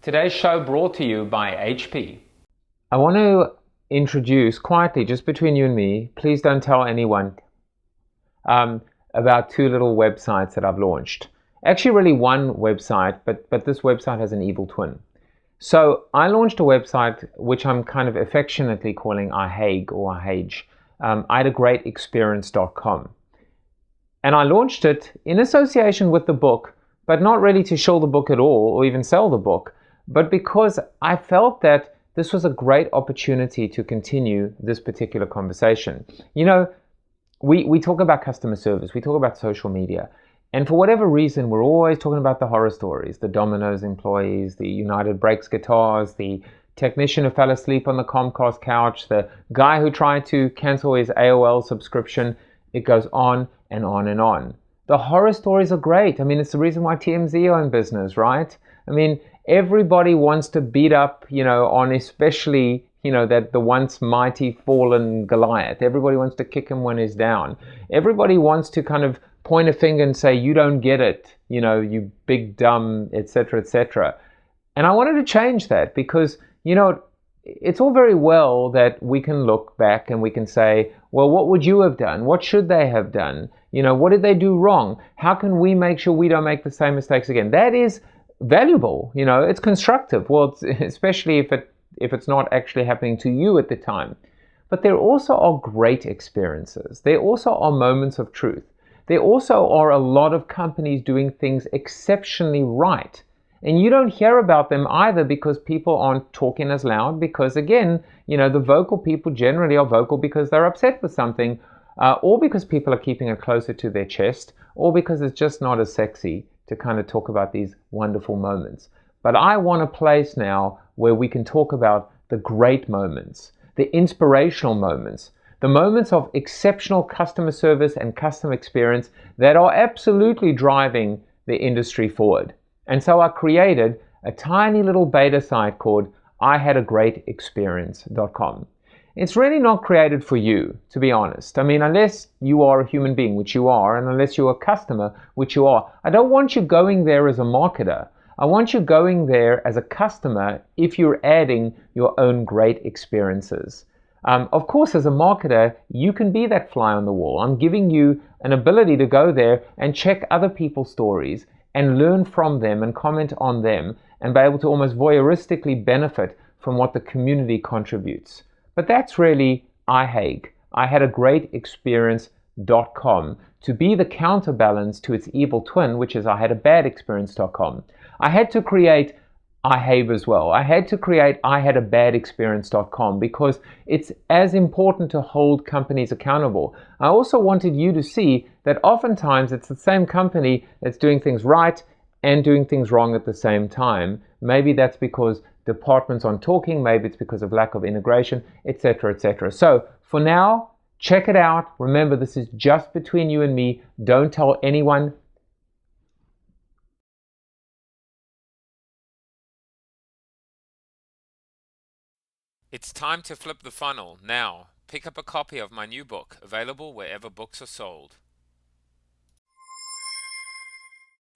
Today's show brought to you by HP. I want to introduce quietly, just between you and me, please don't tell anyone, about two little websites that I've launched. Actually, really one website, but this website has an evil twin. So I launched a website which I'm kind of affectionately calling ihage or ihage, ihagreatexperience.com. And I launched it in association with the book, but not really to show the book at all or even sell the book, but because I felt that this was a great opportunity to continue this particular conversation. You know, we talk about customer service, we talk about social media, and for whatever reason, we're always talking about the horror stories, the Domino's employees, the United Breaks guitars, the technician who fell asleep on the Comcast couch, the guy who tried to cancel his AOL subscription. It goes on and on and on. The horror stories are great. I mean, it's the reason why TMZ are in business, right? I mean, everybody wants to beat up, on especially, that the once mighty fallen Goliath. Everybody wants to kick him when he's down. Everybody wants to kind of point a finger and say, you don't get it, you big dumb, etc., etc. And I wanted to change that because, it's all very well that we can look back and we can say, well, what would you have done? What should they have done? What did they do wrong? How can we make sure we don't make the same mistakes again? That is valuable. It's constructive. Well, especially if it's not actually happening to you at the time. But there also are great experiences. There also are moments of truth. There also are a lot of companies doing things exceptionally right. And you don't hear about them either because people aren't talking as loud because, again, the vocal people generally are vocal because they're upset with something, or because people are keeping it closer to their chest, or because it's just not as sexy to kind of talk about these wonderful moments. But I want a place now where we can talk about the great moments, the inspirational moments, the moments of exceptional customer service and customer experience that are absolutely driving the industry forward. And so I created a tiny little beta site called ihagreatexperience.com. It's really not created for you, to be honest. I mean, unless you are a human being, which you are, and unless you're a customer, which you are. I don't want you going there as a marketer. I want you going there as a customer if you're adding your own great experiences. Of course, as a marketer, you can be that fly on the wall. I'm giving you an ability to go there and check other people's stories and learn from them and comment on them and be able to almost voyeuristically benefit from what the community contributes. But that's really ihage. I had a great experience.com to be the counterbalance to its evil twin, which is I had a bad experience.com. I had to create ihabe as well. I had to create I had a bad experience.com because it's as important to hold companies accountable. I also wanted you to see that oftentimes it's the same company that's doing things right and doing things wrong at the same time. Maybe that's because departments aren't talking, maybe it's because of lack of integration, etc., etc. So for now, check it out. Remember, this is just between you and me. Don't tell anyone. It's time to flip the funnel now. Pick up a copy of my new book, available wherever books are sold.